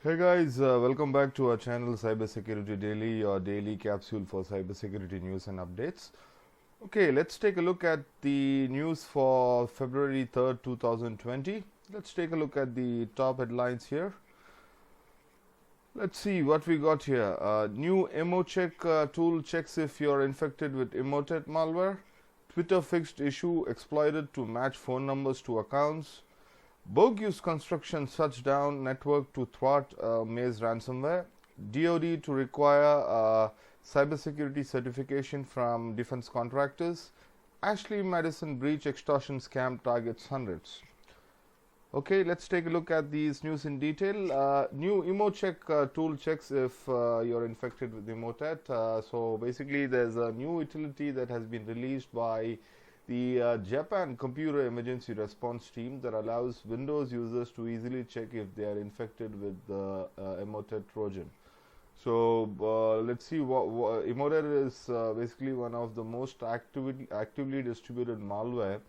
Hey guys, welcome back to our channel Cybersecurity Daily, your daily capsule for cybersecurity news and updates. Okay, let's take a look at the news for February 3rd, 2020. Let's take a look at the top headlines here. Let's see what we got here. New EmoCheck tool checks if you're infected with Emotet malware. Twitter fixed issue exploited to match phone numbers to accounts. Bouygues construction shuts down network to thwart maze ransomware. DoD to require cybersecurity certification from defense contractors. Ashley Madison breach extortion scam targets hundreds. Okay, let's take a look at these news in detail. New EmoCheck tool checks if you're infected with Emotet. So basically, there's a new utility that has been released by the Japan Computer Emergency Response Team that allows Windows users to easily check if they are infected with the Emotet Trojan. So let's see what Emotet is basically one of the most actively distributed malware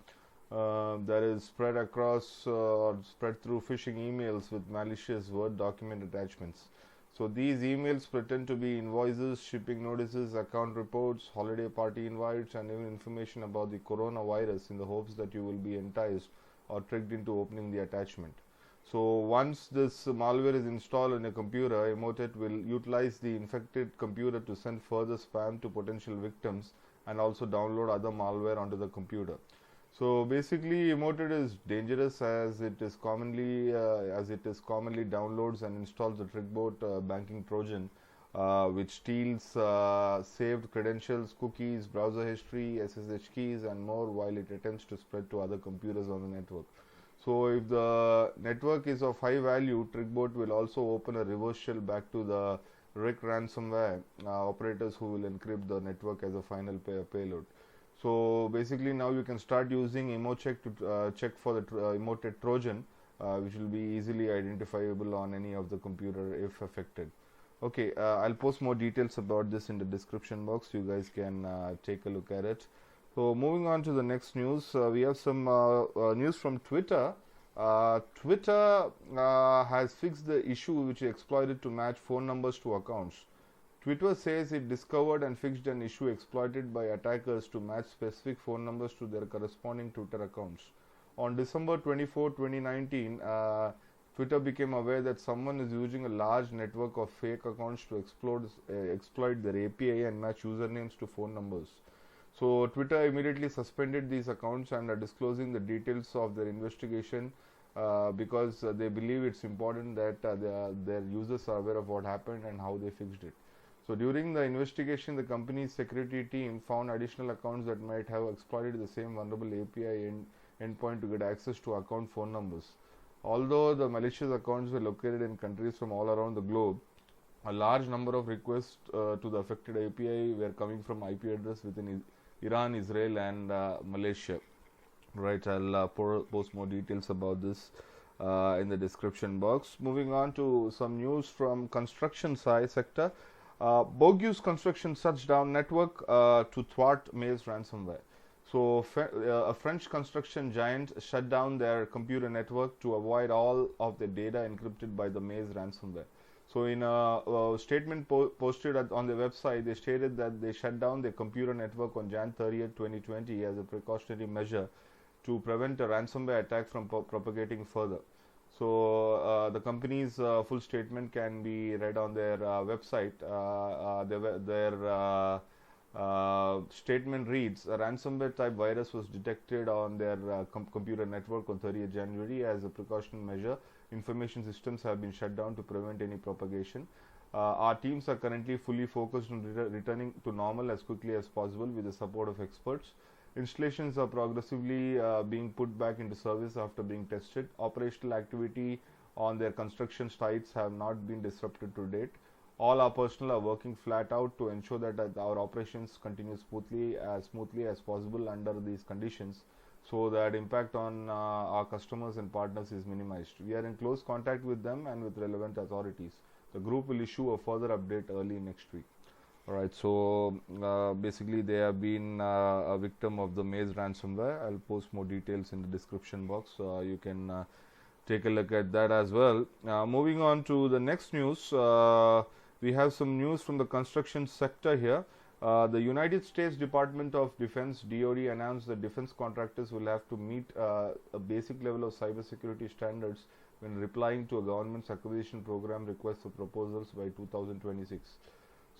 that is spread across or spread through phishing emails with malicious Word document attachments. So these emails pretend to be invoices, shipping notices, account reports, holiday party invites, and even information about the coronavirus in the hopes that you will be enticed or tricked into opening the attachment. So once this malware is installed on a computer, Emotet will utilize the infected computer to send further spam to potential victims and also download other malware onto the computer. So basically, Emotet is dangerous as it is commonly downloads and installs the Trickbot banking Trojan, which steals saved credentials, cookies, browser history, SSH keys, and more, while it attempts to spread to other computers on the network. So if the network is of high value, Trickbot will also open a reverse shell back to the RIC ransomware operators who will encrypt the network as a final payload. So basically now you can start using EmoCheck to check for the Emotet Trojan, which will be easily identifiable on any of the computer if affected. Okay, I'll post more details about this in the description box. You guys can take a look at it. So moving on to the next news, we have some news from Twitter. Twitter has fixed the issue which exploited to match phone numbers to accounts. Twitter says it discovered and fixed an issue exploited by attackers to match specific phone numbers to their corresponding Twitter accounts. On December 24, 2019, Twitter became aware that someone is using a large network of fake accounts to exploit their API and match usernames to phone numbers. So Twitter immediately suspended these accounts and are disclosing the details of their investigation because they believe it's important that their users are aware of what happened and how they fixed it. So during the investigation, the company's security team found additional accounts that might have exploited the same vulnerable API endpoint to get access to account phone numbers. Although the malicious accounts were located in countries from all around the globe, a large number of requests to the affected API were coming from IP address within Iran, Israel, and Malaysia. Right, I'll post more details about this in the description box. Moving on to some news from construction sector. Bouygues construction shuts down network to thwart maze ransomware. So a French construction giant shut down their computer network to avoid all of the data encrypted by the maze ransomware. So in a statement posted on their website, they stated that they shut down their computer network on Jan 30th, 2020 as a precautionary measure to prevent a ransomware attack from propagating further. So the company's full statement can be read on their website. Their statement reads: a ransomware type virus was detected on their computer network on 30th January. As a precaution measure, information systems have been shut down to prevent any propagation. Our teams are currently fully focused on returning to normal as quickly as possible with the support of experts. Installations are progressively being put back into service after being tested. Operational activity on their construction sites have not been disrupted to date. All our personnel are working flat out to ensure that our operations continue smoothly as possible under these conditions, so that impact on our customers and partners is minimized. We are in close contact with them and with relevant authorities. The group will issue a further update early next week. Alright, so basically they have been a victim of the maze ransomware. I'll post more details in the description box. You can take a look at that as well. Moving on to the next news, we have some news from the construction sector here. The United States Department of Defense (DoD) announced that defense contractors will have to meet a basic level of cybersecurity standards when replying to a government's acquisition program request for proposals by 2026.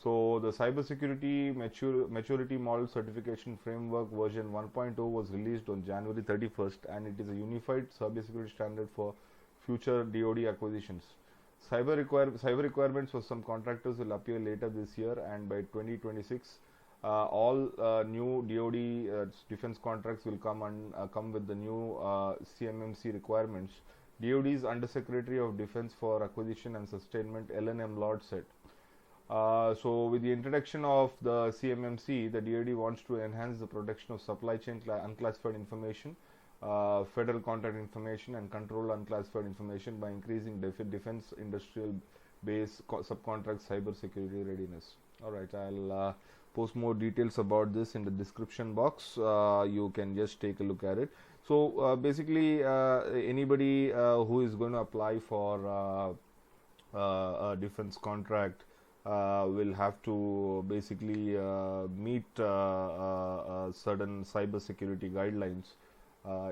So the cybersecurity maturity model certification framework version 1.0 was released on January 31st, and it is a unified cybersecurity standard for future DoD acquisitions. Cyber requirements for some contractors will appear later this year, and by 2026, all new DoD defense contracts will come with the new CMMC requirements. DoD's Undersecretary of Defense for Acquisition and Sustainment, Ellen M. Lord, said. So with the introduction of the CMMC, the DoD wants to enhance the protection of supply chain unclassified information, federal contract information, and control unclassified information by increasing defense industrial base subcontract cybersecurity readiness. Alright, I'll post more details about this in the description box. You can just take a look at it. So basically anybody who is going to apply for a defense contract will have to basically meet certain cybersecurity guidelines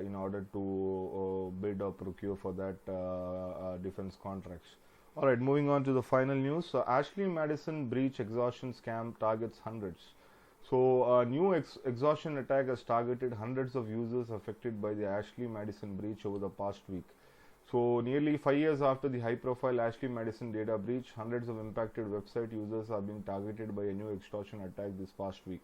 in order to bid or procure for that defense contracts. Alright, moving on to the final news. Ashley Madison breach extortion scam targets hundreds. So a new extortion attack has targeted hundreds of users affected by the Ashley Madison breach over the past week. So nearly 5 years after the high-profile Ashley Madison data breach, hundreds of impacted website users are being targeted by a new extortion attack this past week.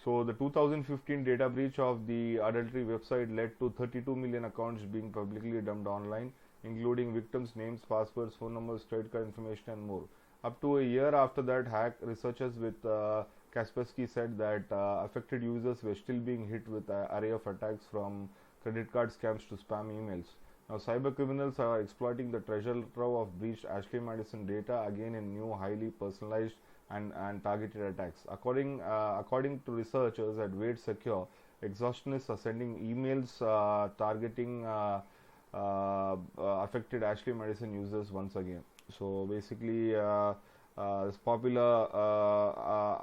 So the 2015 data breach of the adultery website led to 32 million accounts being publicly dumped online, including victims' names, passwords, phone numbers, credit card information, and more. Up to a year after that hack, researchers with Kaspersky said that affected users were still being hit with an array of attacks from credit card scams to spam emails. Now, cyber criminals are exploiting the treasure trove of breached Ashley Madison data again in new, highly personalized and targeted attacks. According to researchers at Wade Secure, extortionists are sending emails targeting affected Ashley Madison users once again. So basically, this popular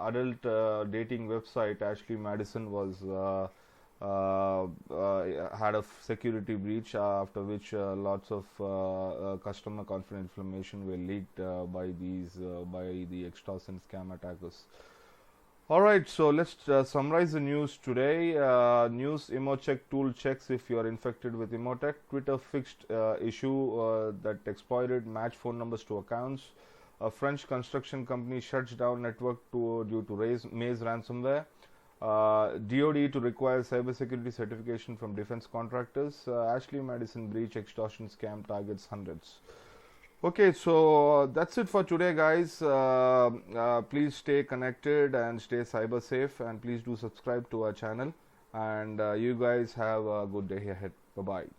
adult dating website Ashley Madison was had a security breach, after which lots of customer confidential information were leaked by the extortion scam attackers. Alright, so let's summarize the news today. News: EmoCheck tool checks if you are infected with Emotet. Twitter fixed issue that exploited match phone numbers to accounts. A French construction company shuts down network due to Maze ransomware. DoD to require cybersecurity certification from defense contractors. Ashley Madison breach extortion scam targets hundreds. Okay, so that's it for today, guys. Please stay connected and stay cyber safe, and please do subscribe to our channel, and you guys have a good day ahead. Bye bye.